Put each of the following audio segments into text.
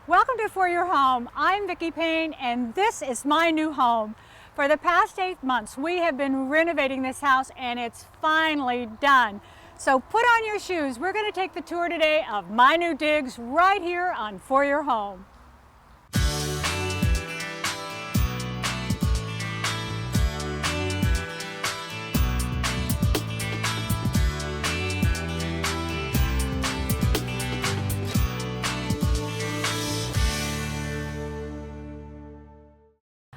Welcome to For Your Home. I'm Vicki Payne and this is my new home. For the past 8 months we have been renovating this house and it's finally done. So put on your shoes. We're going to take the tour today of my new digs right here on For Your Home.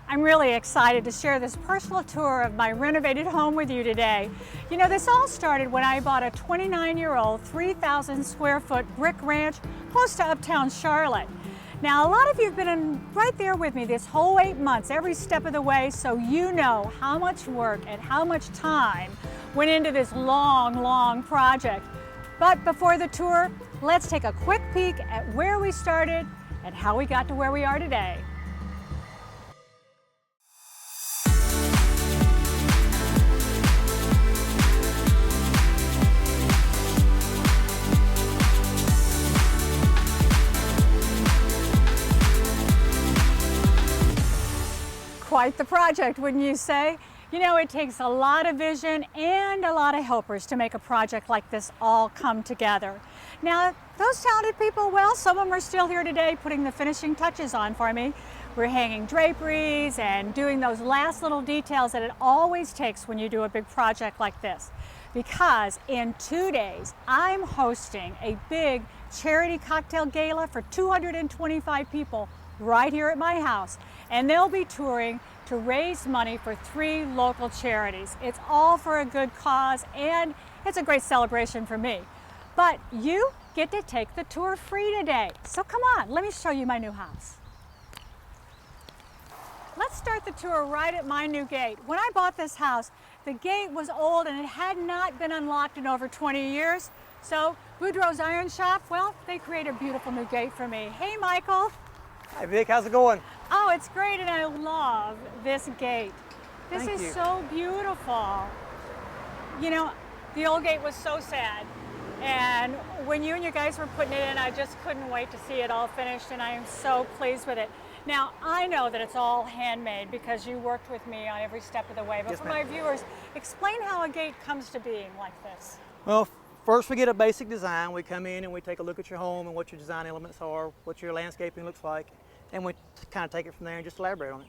I'm really excited to share this personal tour of my renovated home with you today. You know, this all started when I bought a 29-year-old 3,000 square foot brick ranch close to uptown Charlotte. Now, a lot of you have been right there with me this whole 8 months, every step of the way, so you know how much work and how much time went into this long project. But before the tour, let's take a quick peek at where we started and how we got to where we are today. Quite the project, wouldn't you say? You know, it takes a lot of vision and a lot of helpers to make a project like this all come together. Now, those talented people, well, some of them are still here today putting the finishing touches on for me. We're hanging draperies and doing those last little details that it always takes when you do a big project like this. Because in 2 days, I'm hosting a big charity cocktail gala for 225 people right here at my house, and they'll be touring to raise money for 3 local charities. It's all for a good cause and it's a great celebration for me. But you get to take the tour free today. So come on, let me show you my new house. Let's start the tour right at my new gate. When I bought this house, the gate was old and it had not been unlocked in over 20 years. So Boudreaux's Iron Shop, well, they created a beautiful new gate for me. Hey, Michael. Hi Vic, how's it going? Oh, it's great, and I love this gate. This is so beautiful. You know, the old gate was so sad, and when you and your guys were putting it in, I just couldn't wait to see it all finished, and I am so pleased with it. Now, I know that it's all handmade because you worked with me on every step of the way, but Yes, for ma'am. my viewers, explain how a gate comes to being like this. Well, first we get a basic design. We come in and we take a look at your home and what your design elements are, what your landscaping looks like, and we kind of take it from there and just elaborate on it.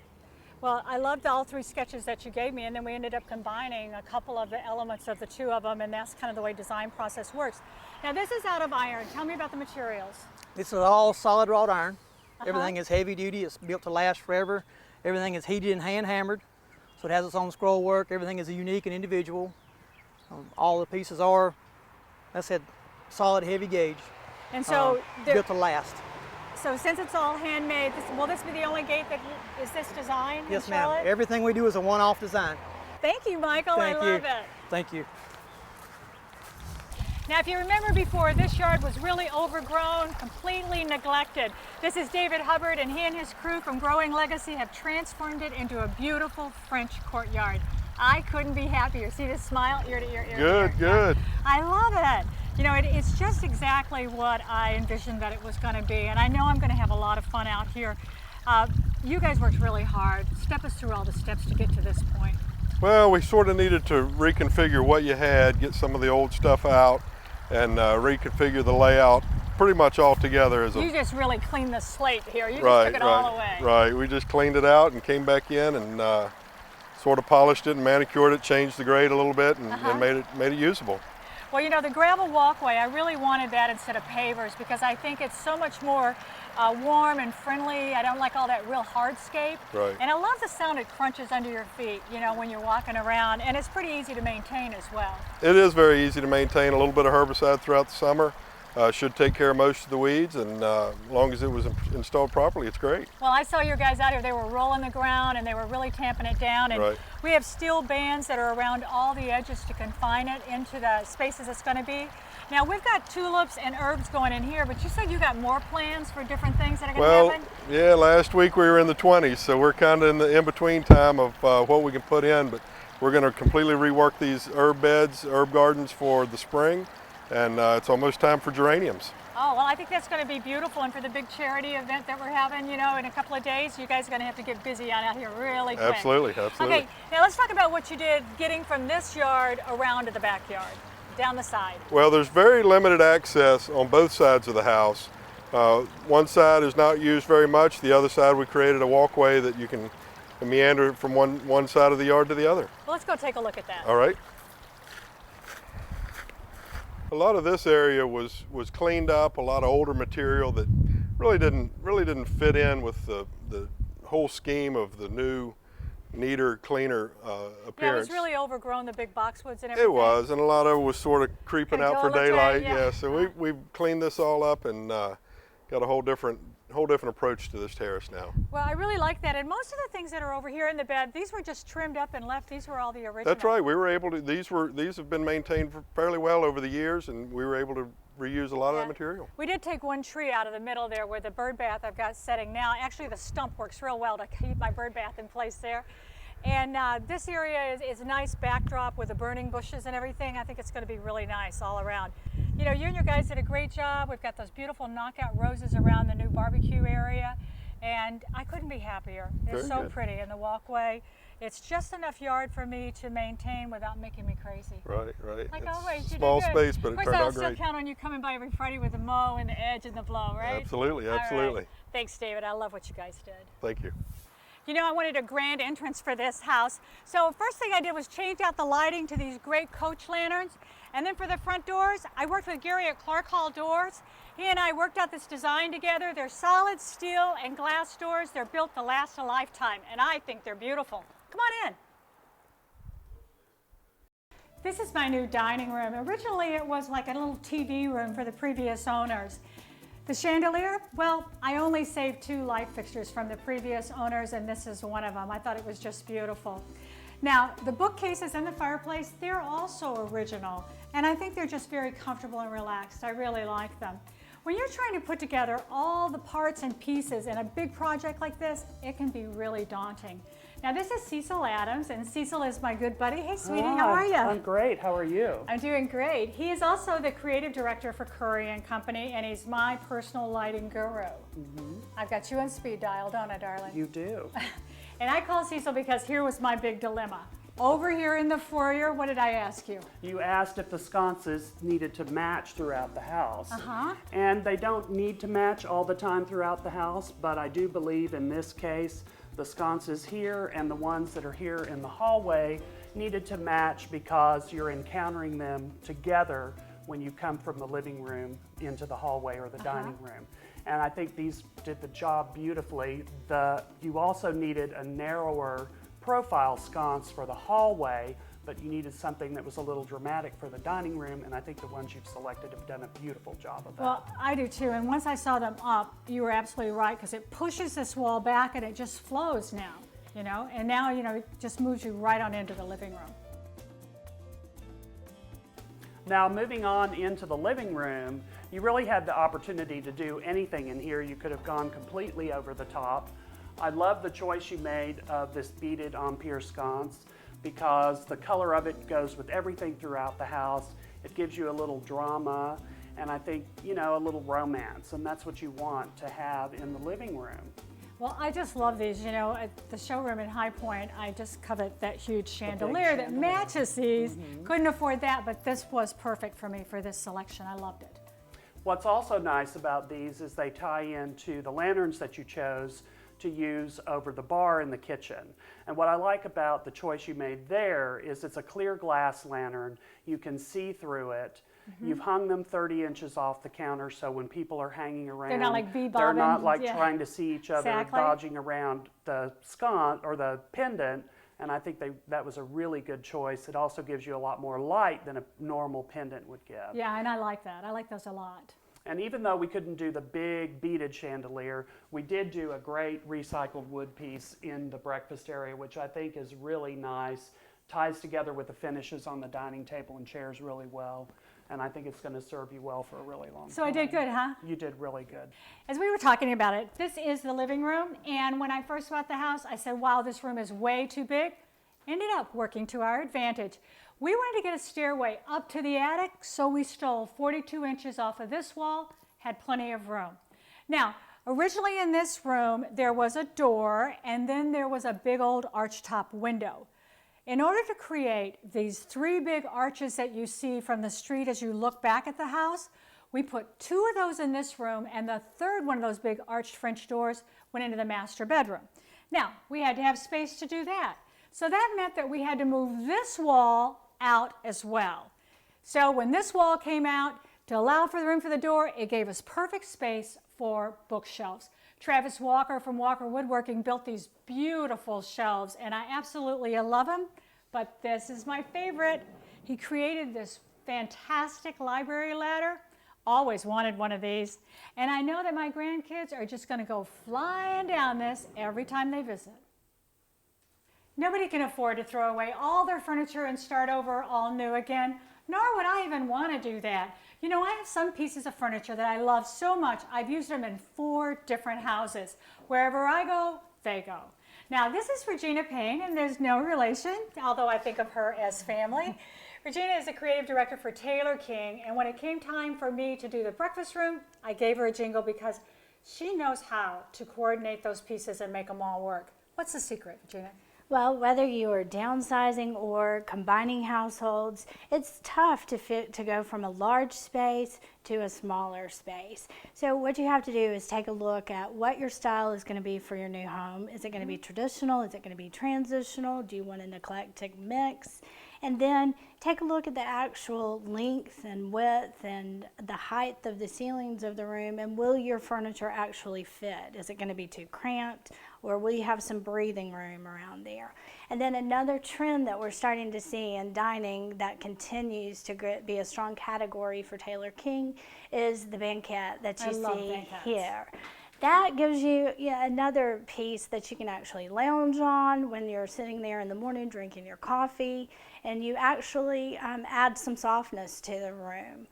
Well, I loved all 3 sketches that you gave me, and then we ended up combining a couple of the elements of the 2 of them, and that's kind of the way design process works. Now, this is out of iron. Tell me about the materials. This is all solid wrought iron. Everything is heavy duty. It's built to last forever. Everything is heated and hand hammered, so it has its own scroll work. Everything is unique and individual. All the pieces are, like I said, solid, heavy gauge. And so, built to last. So since it's all handmade, will this be the only gate that is this design? Yes, in ma'am. Charlotte? Everything we do is a one-off design. Thank you, Michael. Thank I you. love it. Thank you. Now, if you remember before, this yard was really overgrown, completely neglected. This is David Hubbard, and he and his crew from Growing Legacy have transformed it into a beautiful French courtyard. I couldn't be happier. See this smile, ear to ear, ear to ear. Good. I love it. You know, it's just exactly what I envisioned that it was going to be, and I know I'm going to have a lot of fun out here. You guys worked really hard. Step us through all the steps to get to this point. Well, we sort of needed to reconfigure what you had, get some of the old stuff out, and reconfigure the layout pretty much all together. You just really cleaned the slate here. You just Right, took it all away. Right, we just cleaned it out and came back in and sort of polished it and manicured it, changed the grade a little bit, and made it usable. Well, you know, the gravel walkway, I really wanted that instead of pavers because I think it's so much more warm and friendly. I don't like all that real hardscape. Right. And I love the sound it crunches under your feet, you know, when you're walking around. And it's pretty easy to maintain as well. It is very easy to maintain. A little bit of herbicide throughout the summer should take care of most of the weeds, and as long as it was installed properly, it's great. Well, I saw your guys out here. They were rolling the ground and they were really tamping it down. And Right. we have steel bands that are around all the edges to confine it into the spaces it's going to be. Now, we've got tulips and herbs going in here, but you said you got more plans for different things that are going to happen? Yeah, last week we were in the 20s, so we're kind of in the in-between time of what we can put in, but we're going to completely rework these herb beds, herb gardens for the spring, and it's almost time for geraniums. Oh, well, I think that's going to be beautiful. And for the big charity event that we're having, you know, in a couple of days, you guys are going to have to get busy out here really quick. Absolutely, absolutely. Okay, now let's talk about what you did getting from this yard around to the backyard, down the side. Well, there's very limited access on both sides of the house. One side is not used very much. The other side, we created a walkway that you can meander from one side of the yard to the other. Well, let's go take a look at that. All right. A lot of this area was cleaned up, a lot of older material that really didn't fit in with the whole scheme of the new, neater, cleaner appearance. Yeah, it was really overgrown, the big boxwoods and everything. It was, and a lot of it was sort of creeping out for daylight. Yeah. So we've cleaned this all up and got a whole different approach to this terrace now. Well, I really like that. And most of the things that are over here in the bed, these were just trimmed up and left. These were all the original. That's right. We were able to. These have been maintained fairly well over the years, and we were able to reuse a lot of that material. We did take one tree out of the middle there where the bird bath I've got setting now. Actually, the stump works real well to keep my bird bath in place there. And this area is a nice backdrop with the burning bushes and everything. I think it's going to be really nice all around. You know, you and your guys did a great job. We've got those beautiful knockout roses around the new barbecue area, and I couldn't be happier. It's so pretty in the walkway. It's just enough yard for me to maintain without making me crazy. Right. Like It's always, you small did good. space, but it turned out Of course, I'll great. still count on you coming by every Friday with the mow and the edge and the blow, right? Absolutely. All right. Thanks. Thanks, David. I love what you guys did. Thank you. You know, I wanted a grand entrance for this house. So first thing I did was change out the lighting to these great coach lanterns. And then for the front doors, I worked with Gary at Clark Hall Doors. He and I worked out this design together. They're solid steel and glass doors. They're built to last a lifetime, and I think they're beautiful. Come on in. This is my new dining room. Originally, it was like a little TV room for the previous owners. The chandelier, well, I only saved 2 light fixtures from the previous owners, and this is one of them. I thought it was just beautiful. Now, the bookcases and the fireplace, they're also original, and I think they're just very comfortable and relaxed. I really like them. When you're trying to put together all the parts and pieces in a big project like this, it can be really daunting. Now, this is Cecil Adams, and Cecil is my good buddy. Hey, sweetie, how are you? I'm great. How are you? I'm doing great. He is also the creative director for Curry & Company, and he's my personal lighting guru. I've got you on speed dial, don't I, darling? You do. And I called Cecil because here was my big dilemma. Over here in the foyer, what did I ask you? You asked if the sconces needed to match throughout the house. And they don't need to match all the time throughout the house, but I do believe in this case, the sconces here and the ones that are here in the hallway needed to match because you're encountering them together when you come from the living room into the hallway or the dining room. And I think these did the job beautifully. You also needed a narrower profile sconce for the hallway, but you needed something that was a little dramatic for the dining room, and I think the ones you've selected have done a beautiful job of that. Well, I do too, and once I saw them up, you were absolutely right, because it pushes this wall back and it just flows now, you know, and now, you know, it just moves you right on into the living room. Now, moving on into the living room, you really had the opportunity to do anything in here. You could have gone completely over the top. I love the choice you made of this beaded Empire sconce because the color of it goes with everything throughout the house. It gives you a little drama and I think, you know, a little romance, and that's what you want to have in the living room. Well, I just love these. You know, at the showroom in High Point, I just covet that huge chandelier that matches these. Couldn't afford that, but this was perfect for me for this selection. I loved it. What's also nice about these is they tie into the lanterns that you chose to use over the bar in the kitchen. And what I like about the choice you made there is it's a clear glass lantern. You can see through it. You've hung them 30 inches off the counter, so when people are hanging around, they're not like bee-bobbing. they're not like trying to see each other, Exactly. dodging around the sconce or the pendant. And I think that was a really good choice. It also gives you a lot more light than a normal pendant would give. Yeah, and I like that. I like those a lot. And even though we couldn't do the big beaded chandelier, we did do a great recycled wood piece in the breakfast area, which I think is really nice, ties together with the finishes on the dining table and chairs really well. And I think it's going to serve you well for a really long time. So I did good, huh? You did really good. As we were talking about it, this is the living room. And when I first bought the house, I said, wow, this room is way too big. Ended up working to our advantage. We wanted to get a stairway up to the attic, so we stole 42 inches off of this wall, had plenty of room. Now, originally in this room, there was a door, and then there was a big old archtop window. In order to create these 3 big arches that you see from the street as you look back at the house, we put 2 of those in this room, and the third one of those big arched French doors went into the master bedroom. Now, we had to have space to do that. So that meant that we had to move this wall out as well. So when this wall came out, to allow for the room for the door, it gave us perfect space for bookshelves. Travis Walker from Walker Woodworking built these beautiful shelves, and I absolutely love them, but this is my favorite. He created this fantastic library ladder. Always wanted one of these, and I know that my grandkids are just going to go flying down this every time they visit. Nobody can afford to throw away all their furniture and start over all new again, nor would I even want to do that. You know, I have some pieces of furniture that I love so much, I've used them in 4 different houses. Wherever I go, they go. Now, this is Regina Payne, and there's no relation, although I think of her as family. Regina is the creative director for Taylor King, and when it came time for me to do the breakfast room, I gave her a jingle because she knows how to coordinate those pieces and make them all work. What's the secret, Regina? Well, whether you are downsizing or combining households, it's tough to go from a large space to a smaller space. So what you have to do is take a look at what your style is going to be for your new home. Is it going to be traditional? Is it going to be transitional? Do you want an eclectic mix? And then take a look at the actual length and width and the height of the ceilings of the room, and will your furniture actually fit? Is it going to be too cramped, or will you have some breathing room around there? And then another trend that we're starting to see in dining that continues to be a strong category for Taylor King is the banquette that you see here. That gives you another piece that you can actually lounge on when you're sitting there in the morning drinking your coffee, and you actually add some softness to the room.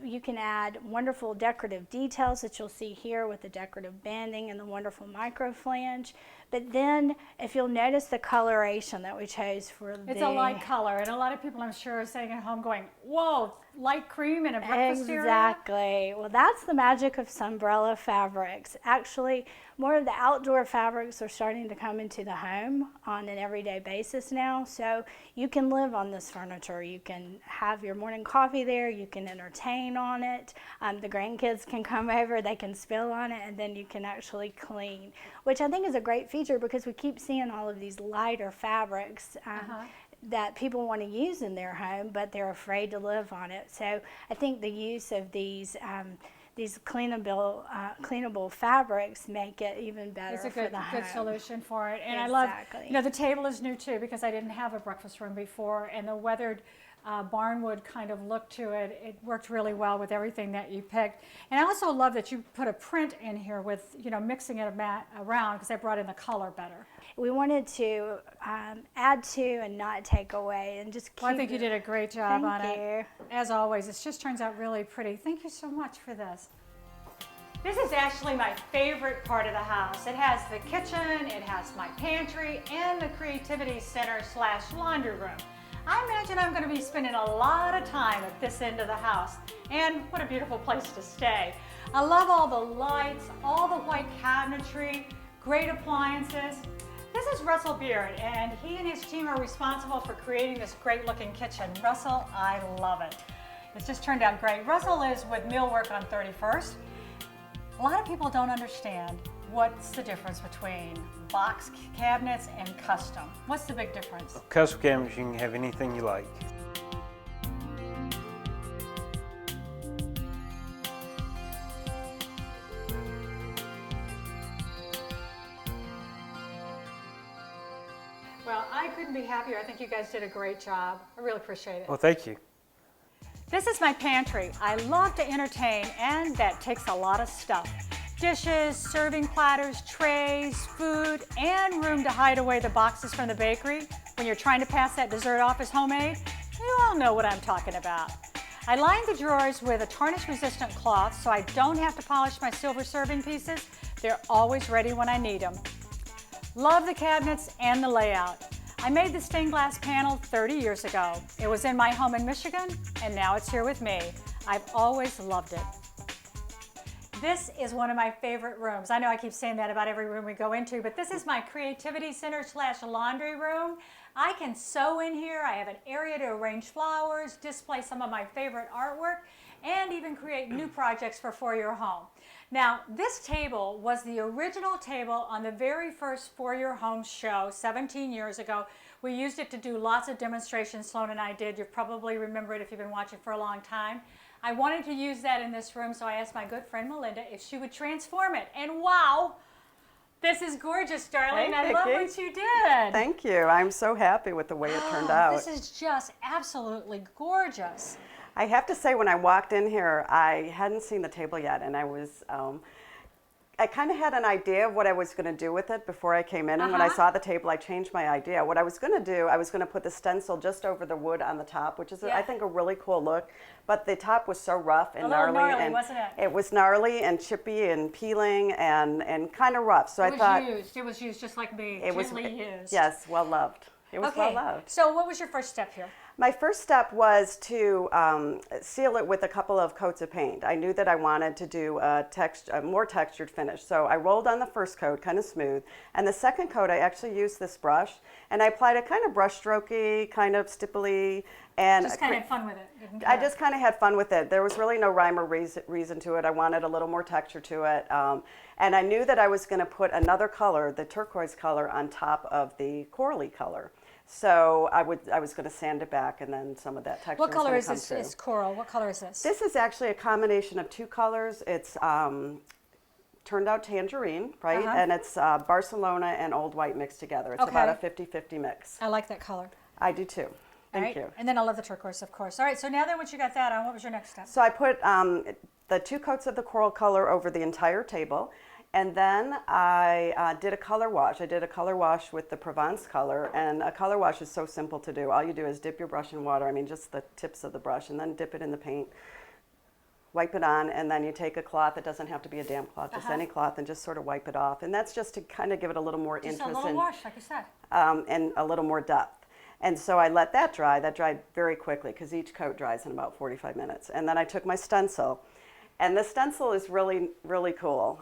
You can add wonderful decorative details that you'll see here with the decorative banding and the wonderful micro flange. But then, if you'll notice the coloration that we chose for It's a light color, and a lot of people, I'm sure, are sitting at home going, whoa, light cream in a breakfast area? Exactly. Well, that's the magic of Sunbrella fabrics. Actually, more of the outdoor fabrics are starting to come into the home on an everyday basis now. So you can live on this furniture. You can have your morning coffee there. You can entertain on it. The grandkids can come over. They can spill on it, and then you can actually clean, which I think is a great feature because we keep seeing all of these lighter fabrics that people want to use in their home, but they're afraid to live on it. So I think the use of these cleanable fabrics make it even better for the home. It's a good solution for it. And Exactly. I love, you know, the table is new too because I didn't have a breakfast room before, and the weathered barnwood kind of look to it. It worked really well with everything that you picked. And I also love that you put a print in here with, you know, mixing it around because I brought in the color better. We wanted to add to and not take away, and just keep Well, I think you did a great job on Thank you. it. As always, it just turns out really pretty. Thank you so much for this. This is actually my favorite part of the house. It has the kitchen, it has my pantry, and the creativity center / laundry room. I imagine I'm going to be spending a lot of time at this end of the house, and what a beautiful place to stay. I love all the lights, all the white cabinetry, great appliances. This is Russell Beard, and he and his team are responsible for creating this great looking kitchen. Russell, I love it. It's just turned out great. Russell is with Millwork on 31st. A lot of people don't understand what's the difference between box cabinets and custom. What's the big difference? Custom cabinets, you can have anything you like. Well, I couldn't be happier. I think you guys did a great job. I really appreciate it. Well, thank you. This is my pantry. I love to entertain, and that takes a lot of stuff. Dishes, serving platters, trays, food, and room to hide away the boxes from the bakery when you're trying to pass that dessert off as homemade. You all know what I'm talking about. I line the drawers with a tarnish-resistant cloth so I don't have to polish my silver serving pieces. They're always ready when I need them. Love the cabinets and the layout. I made the stained glass panel 30 years ago. It was in my home in Michigan, and now it's here with me. I've always loved it. This is one of my favorite rooms. I know I keep saying that about every room we go into, but this is my creativity center / laundry room. I can sew in here. I have an area to arrange flowers, display some of my favorite artwork, and even create new projects for your home. Now, this table was the original table on the very first For Your Home show 17 years ago. We used it to do lots of demonstrations, Sloan and I did. You probably remember it if you've been watching for a long time. I wanted to use that in this room, so I asked my good friend Melinda if she would transform it. And wow, this is gorgeous, darling. Hey, I love Vicki. what you did. Thank you. I'm so happy with the way it turned out. This is just absolutely gorgeous. I have to say, when I walked in here, I hadn't seen the table yet, and I kind of had an idea of what I was going to do with it before I came in, and when I saw the table, I changed my idea. What I was going to do, I was going to put the stencil just over the wood on the top, which is, I think, a really cool look, but the top was so rough and gnarly, and wasn't it? It was gnarly and chippy and peeling and kind of rough, so It was used just like me, it was gently used. Yes, well loved. It was well Okay, loved. so what was your first step here? My first step was to seal it with a couple of coats of paint. I knew that I wanted to do a more textured finish. So I rolled on the first coat, kind of smooth. And the second coat, I actually used this brush. And I applied it kind of brush strokey, kind of stipply. And Just kind of had fun with it. Didn't I you? just kind of had fun with it. There was really no rhyme or reason to it. I wanted a little more texture to it. And I knew that I was going to put another color, the turquoise color, on top of the corally color. So I was going to sand it back, and then some of that texture What was color going is to come this? through. It's coral. What color is this? This is actually a combination of two colors. It's turned out tangerine, right? And it's Barcelona and Old White mixed together. It's about a 50-50 mix. I like that color. I do too. Thank Right? you. And then I love the turquoise, of course. All right, so now then once you got that on, what was your next step? So I put the two coats of the coral color over the entire table. And then I did a color wash. I did a color wash with the Provence color, and a color wash is so simple to do. All you do is dip your brush in water, just the tips of the brush, and then dip it in the paint, wipe it on, and then you take a cloth. It doesn't have to be a damp cloth, just any cloth, and just sort of wipe it off. And that's just to kind of give it a little more Just interest a little wash, like you said. and a little more depth. And so I let that dry. That dried very quickly because each coat dries in about 45 minutes. And then I took my stencil. And the stencil is really, really cool.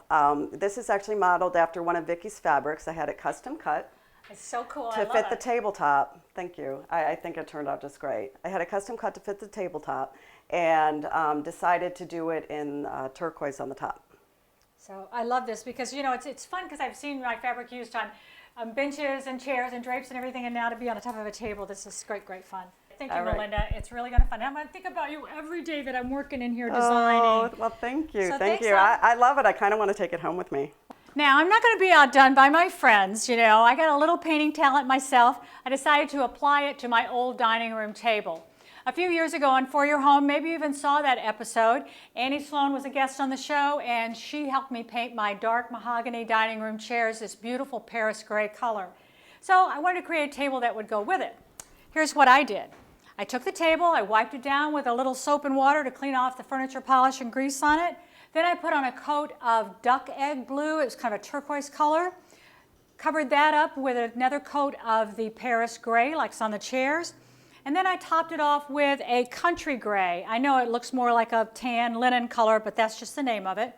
This is actually modeled after one of Vicki's fabrics. I had it custom cut It's so cool. I to love fit it. the tabletop. Thank you. I think it turned out just great. I had a custom cut to fit the tabletop and decided to do it in turquoise on the top. So I love this because, it's fun because I've seen my fabric used on benches and chairs and drapes and everything, and now to be on the top of a table, this is great, great fun. Thank you, All right. Melinda. It's really going to be fun. I'm going to think about you every day that I'm working in here designing. Oh, well, thank you. So Thank thanks, you. hon. I love it. I kind of want to take it home with me. Now, I'm not going to be outdone by my friends. I got a little painting talent myself. I decided to apply it to my old dining room table. A few years ago on For Your Home, maybe you even saw that episode. Annie Sloan was a guest on the show, and she helped me paint my dark mahogany dining room chairs this beautiful Paris gray color. So I wanted to create a table that would go with it. Here's what I did. I took the table, I wiped it down with a little soap and water to clean off the furniture polish and grease on it. Then I put on a coat of duck egg blue. It was kind of a turquoise color. Covered that up with another coat of the Paris gray, like it's on the chairs. And then I topped it off with a country gray. I know it looks more like a tan linen color, but that's just the name of it.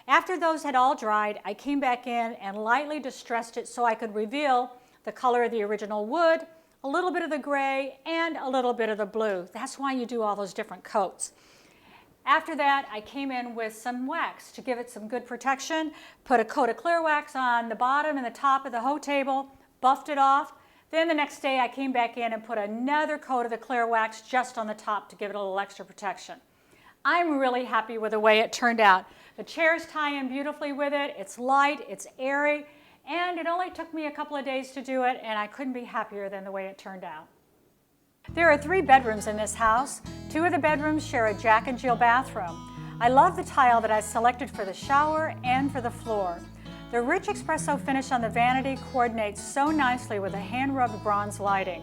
After those had all dried, I came back in and lightly distressed it so I could reveal the color of the original wood, a little bit of the gray, and a little bit of the blue. That's why you do all those different coats. After that, I came in with some wax to give it some good protection, put a coat of clear wax on the bottom and the top of the hoe table, buffed it off. Then the next day I came back in and put another coat of the clear wax just on the top to give it a little extra protection. I'm really happy with the way it turned out. The chairs tie in beautifully with it. It's light, it's airy, and it only took me a couple of days to do it, and I couldn't be happier than the way it turned out. There are 3 bedrooms in this house. 2 of the bedrooms share a Jack and Jill bathroom. I love the tile that I selected for the shower and for the floor. The rich espresso finish on the vanity coordinates so nicely with the hand-rubbed bronze lighting.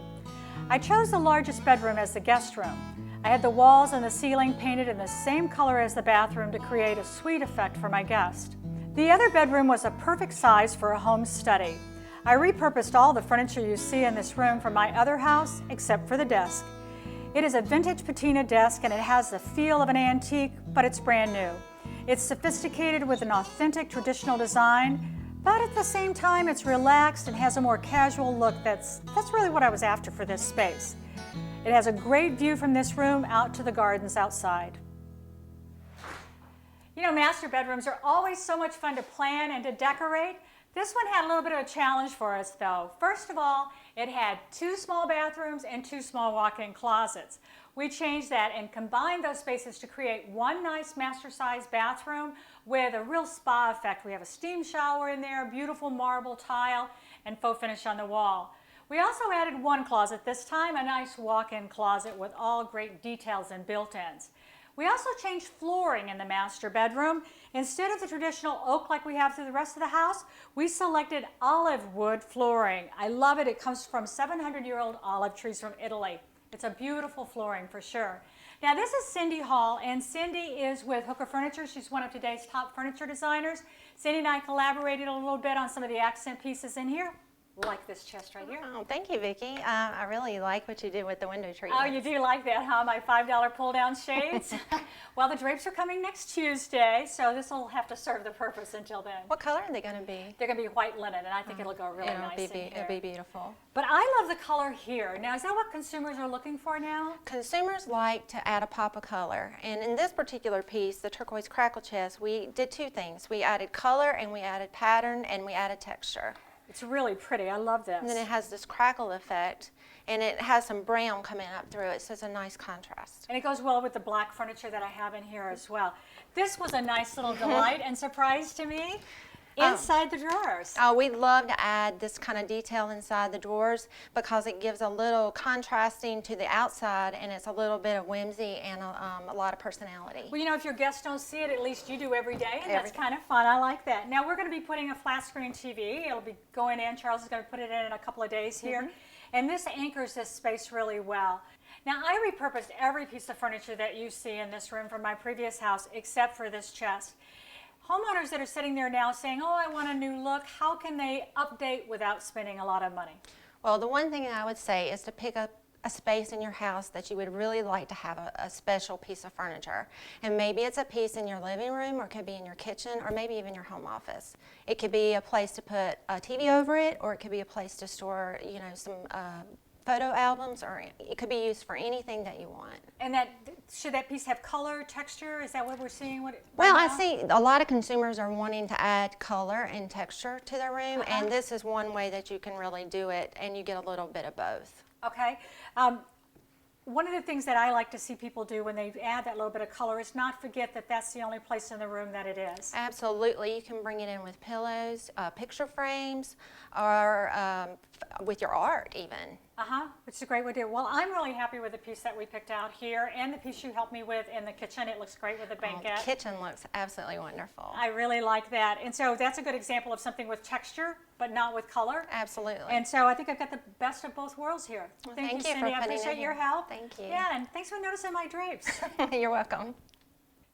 I chose the largest bedroom as the guest room. I had the walls and the ceiling painted in the same color as the bathroom to create a suite effect for my guest. The other bedroom was a perfect size for a home study. I repurposed all the furniture you see in this room from my other house, except for the desk. It is a vintage patina desk and it has the feel of an antique, but it's brand new. It's sophisticated with an authentic traditional design, but at the same time it's relaxed and has a more casual look. That's really what I was after for this space. It has a great view from this room out to the gardens outside. You know, master bedrooms are always so much fun to plan and to decorate. This one had a little bit of a challenge for us though. First of all, it had 2 small bathrooms and 2 small walk-in closets. We changed that and combined those spaces to create one nice master-sized bathroom with a real spa effect. We have a steam shower in there, beautiful marble tile, and faux finish on the wall. We also added one closet this time, a nice walk-in closet with all great details and built-ins. We also changed flooring in the master bedroom. Instead of the traditional oak like we have through the rest of the house, we selected olive wood flooring. I love it. It comes from 700-year-old olive trees from Italy. It's a beautiful flooring for sure. Now this is Cindy Hall, and Cindy is with Hooker Furniture. She's one of today's top furniture designers. Cindy and I collaborated a little bit on some of the accent pieces in here. Like this chest right here. Oh, thank you, Vicki. I really like what you did with the window treatment. Oh, you do like that, huh? My $5 pull-down shades? Well, the drapes are coming next Tuesday, so this will have to serve the purpose until then. What color are they going to be? They're going to be white linen, and I think it'll go really nice in here. It'll be beautiful. But I love the color here. Now, is that what consumers are looking for now? Consumers like to add a pop of color, and in this particular piece, the turquoise crackle chest, we did 2 things. We added color, and we added pattern, and we added texture. It's really pretty. I love this. And then it has this crackle effect, and it has some brown coming up through it, so it's a nice contrast. And it goes well with the black furniture that I have in here as well. This was a nice little delight and surprise to me. Inside the drawers. Oh, we love to add this kind of detail inside the drawers because it gives a little contrasting to the outside, and it's a little bit of whimsy and a lot of personality. Well, you know, if your guests don't see it, at least you do every day, and that's kind of fun. I like that. Now, we're going to be putting a flat screen TV. It'll be going in. Charles is going to put it in a couple of days here. And this anchors this space really well. Now, I repurposed every piece of furniture that you see in this room from my previous house except for this chest. Homeowners that are sitting there now saying, oh, I want a new look, how can they update without spending a lot of money? Well, the one thing I would say is to pick up a space in your house that you would really like to have a special piece of furniture. And maybe it's a piece in your living room, or it could be in your kitchen, or maybe even your home office. It could be a place to put a TV over it, or it could be a place to store, you know, some photo albums, or it could be used for anything that you want. And should that piece have color, texture? Is that what we're seeing? Well, I see a lot of consumers are wanting to add color and texture to their room, and this is one way that you can really do it, and you get a little bit of both. Okay. One of the things that I like to see people do when they add that little bit of color is not forget that that's the only place in the room that it is. Absolutely. You can bring it in with pillows, picture frames, or with your art even. Which is a great way to do it. Well, I'm really happy with the piece that we picked out here and the piece you helped me with in the kitchen. It looks great with the banquette. The kitchen looks absolutely wonderful. I really like that. And so that's a good example of something with texture, but not with color. Absolutely. And so I think I've got the best of both worlds here. Well, thank you, for Cindy. I putting it appreciate here. your help. Thank you. Yeah, and thanks for noticing my drapes. You're welcome.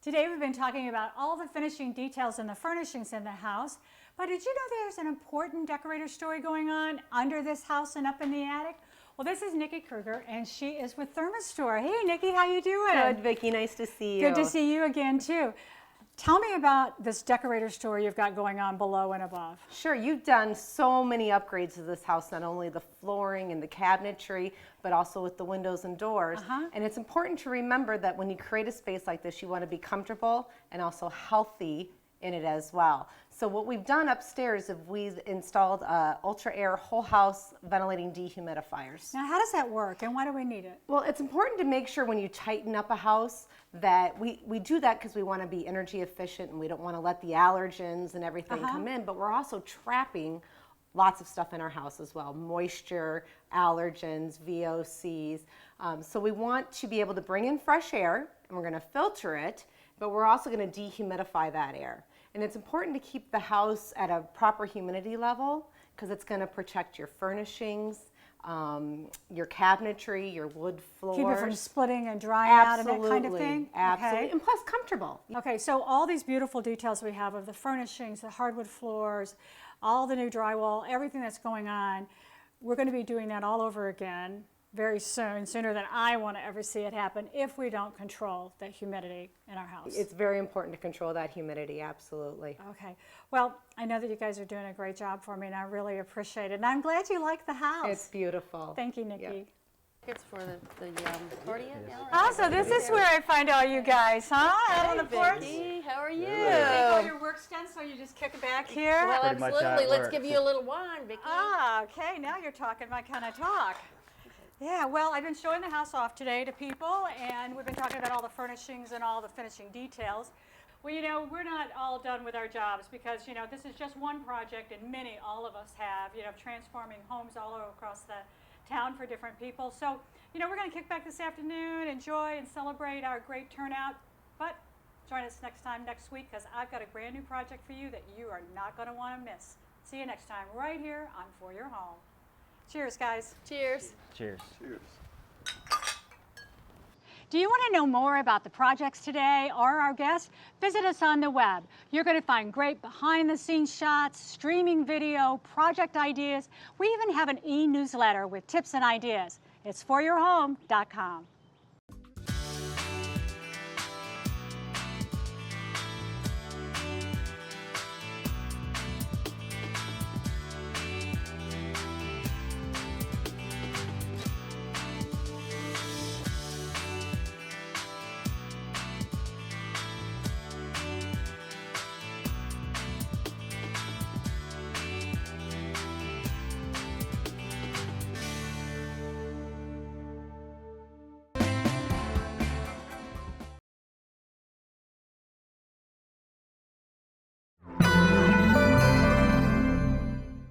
Today we've been talking about all the finishing details and the furnishings in the house. But did you know there's an important decorator story going on under this house and up in the attic? Well, this is Nikki Kruger, and she is with Thermistore. Hey, Nikki, how you doing? Good, Vicki. Nice to see you. Good to see you again, too. Tell me about this decorator story you've got going on below and above. Sure, you've done so many upgrades to this house, not only the flooring and the cabinetry, but also with the windows and doors. And it's important to remember that when you create a space like this, you want to be comfortable and also healthy in it as well. So what we've done upstairs is we've installed ultra air whole house ventilating dehumidifiers. Now, how does that work and why do we need it? Well, it's important to make sure when you tighten up a house that we do that because we want to be energy efficient and we don't want to let the allergens and everything come in, but we're also trapping lots of stuff in our house as well, moisture, allergens, VOCs. So we want to be able to bring in fresh air, and we're going to filter it, but we're also going to dehumidify that air. And it's important to keep the house at a proper humidity level because it's going to protect your furnishings, your cabinetry, your wood floors. Keep it from splitting and drying out and that kind of thing? Absolutely, Okay. and plus comfortable. Okay, so all these beautiful details we have of the furnishings, the hardwood floors, all the new drywall, everything that's going on, we're going to be doing that all over again very soon, sooner than I want to ever see it happen, if we don't control the humidity in our house. It's very important to control that humidity, absolutely. Okay. Well, I know that you guys are doing a great job for me, and I really appreciate it. And I'm glad you like the house. It's beautiful. Thank you, Nikki. Yeah. It's for the accordion. Oh, so this is where I find all you guys, huh? Out on the porch? Vicki, how are you? You think all your work's done, so you just kick it back here? Well, Pretty much how absolutely. it Let's works. give you a little wine, Vicki. Ah, okay, now you're talking my kind of talk. Yeah, well, I've been showing the house off today to people, and we've been talking about all the furnishings and all the finishing details. Well, you know, we're not all done with our jobs because, you know, this is just one project, and many, all of us have, you know, transforming homes all over across the town for different people. So, you know, we're going to kick back this afternoon, enjoy and celebrate our great turnout, but join us next time next week because I've got a brand new project for you that you are not going to want to miss. See you next time right here on For Your Home. Cheers, guys. Cheers. Cheers. Do you want to know more about the projects today or our guests? Visit us on the web. You're going to find great behind-the-scenes shots, streaming video, project ideas. We even have an e-newsletter with tips and ideas. It's foryourhome.com.